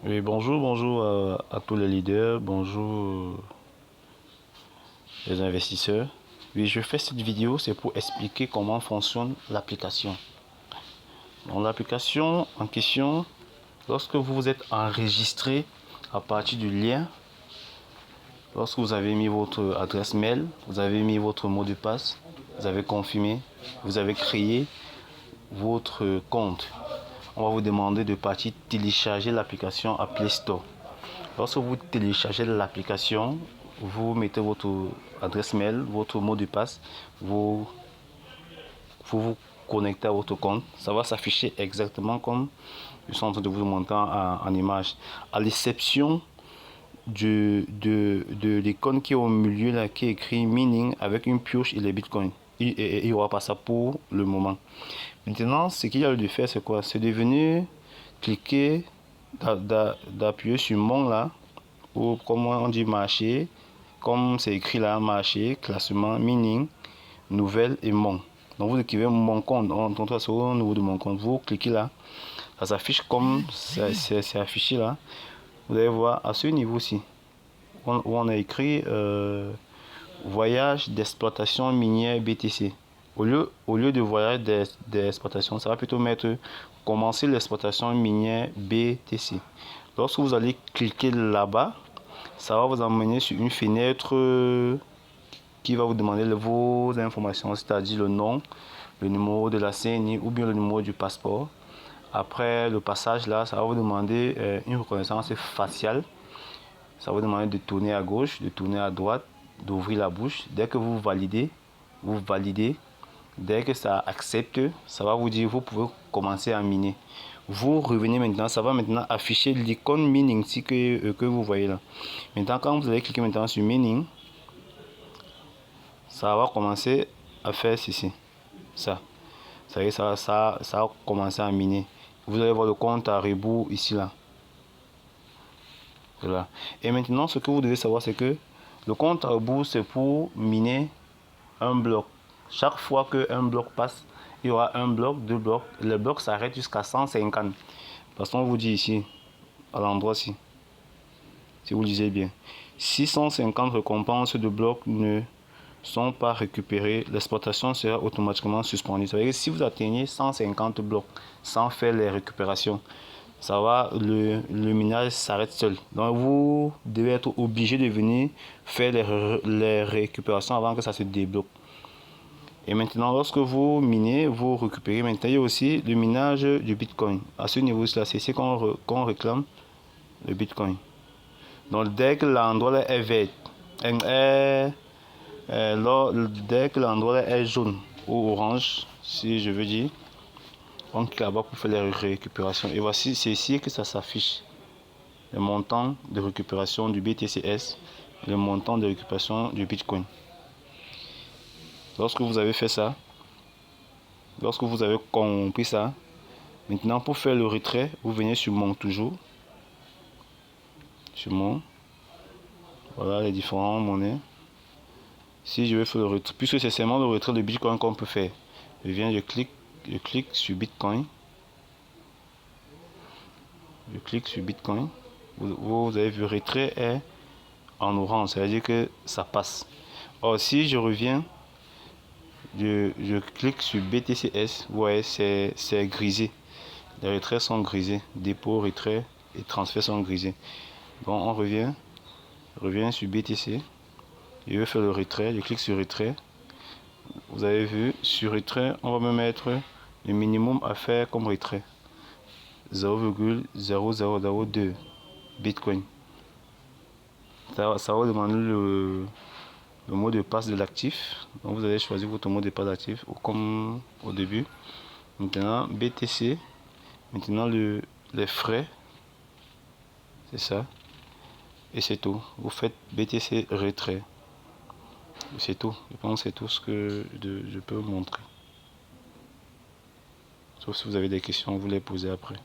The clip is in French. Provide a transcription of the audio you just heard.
Oui, bonjour à tous les leaders, bonjour les investisseurs. Oui, je fais cette vidéo, c'est pour expliquer comment fonctionne l'application. Donc l'application en question, lorsque vous êtes enregistré à partir du lien, lorsque vous avez mis votre adresse mail, vous avez mis votre mot de passe, vous avez confirmé, vous avez créé votre compte. On va vous demander de partir télécharger l'application à Play Store. Lorsque vous téléchargez l'application, vous mettez votre adresse mail, votre mot de passe, vous vous connectez à votre compte. Ça va s'afficher exactement comme je suis en train de vous montrer en image. À l'exception de l'icône qui est au milieu là, qui est écrit mining avec une pioche et les bitcoins. Il n'y aura pas ça pour le moment. Maintenant, ce qu'il y a lieu de faire, c'est quoi? C'est de venir cliquer, d'appuyer sur mon là, ou comment on dit marché, comme c'est écrit là, marché, classement, mining, nouvelle et mon. Donc vous écrivez mon compte, on trouve ça au niveau de mon compte, vous cliquez là, ça s'affiche comme c'est affiché là. Vous allez voir à ce niveau-ci, où on a écrit voyage d'exploitation minière BTC. Au lieu de voyage d'exploitation, ça va plutôt mettre commencer l'exploitation minière BTC. Lorsque vous allez cliquer là-bas, ça va vous emmener sur une fenêtre qui va vous demander vos informations, c'est-à-dire le nom, le numéro de la CNI ou bien le numéro du passeport. Après le passage là, ça va vous demander une reconnaissance faciale. Ça va vous demander de tourner à gauche, de tourner à droite, d'ouvrir la bouche. Dès que vous validez. Dès que ça accepte, ça va vous dire vous pouvez commencer à miner. Vous revenez maintenant, ça va maintenant afficher l'icône mining ici que vous voyez là. Maintenant, quand vous allez cliquer maintenant sur mining, ça va commencer à faire ceci. Ça va commencer à miner. Vous allez voir le compte à rebours ici là. Voilà. Et maintenant, ce que vous devez savoir, c'est que le compte à rebours, c'est pour miner un bloc. Chaque fois qu'un bloc passe, il y aura un bloc, deux blocs. Le bloc s'arrête jusqu'à 150. Parce qu'on vous dit ici, à l'endroit-ci, si vous lisez bien, 650 récompenses de blocs ne sont pas récupérées, l'exploitation sera automatiquement suspendue. Ça veut dire que si vous atteignez 150 blocs sans faire les récupérations, ça va, le minage s'arrête seul. Donc vous devez être obligé de venir faire les récupérations avant que ça se débloque. Et maintenant, lorsque vous minez, vous récupérez. Maintenant, il y a aussi le minage du Bitcoin. À ce niveau-là, c'est ici qu'on réclame le Bitcoin. Donc, dès que l'endroit est vert, dès que l'endroit est jaune ou orange, si je veux dire, on clique là-bas pour faire les récupérations. Et voici, c'est ici que ça s'affiche. Le montant de récupération du BTCS, le montant de récupération du Bitcoin. Lorsque vous avez fait ça, lorsque vous avez compris ça, maintenant pour faire le retrait, vous venez sur mon toujours. Sur mon. Voilà les différentes monnaies. Si je veux faire le retrait, puisque c'est seulement le retrait de Bitcoin qu'on peut faire. Je clique sur Bitcoin. Je clique sur Bitcoin. Vous avez vu, le retrait est en orange, ça veut dire que ça passe. Or, si je reviens, je clique sur BTCS, vous voyez, c'est grisé. Les retraits sont grisés. Dépôt, retrait et transfert sont grisés. Bon, on revient sur BTC. Je vais faire le retrait. Je clique sur retrait. Vous avez vu, sur retrait, on va me mettre le minimum à faire comme retrait. 0,0002 Bitcoin. Ça va demander le mot de passe de l'actif. Donc vous allez choisir votre mot de passe d'actif comme au début. Maintenant BTC. Maintenant les frais. C'est ça. Et c'est tout. Vous faites BTC retrait. C'est tout. Je pense que c'est tout ce que je peux vous montrer. Sauf si vous avez des questions, vous les posez après.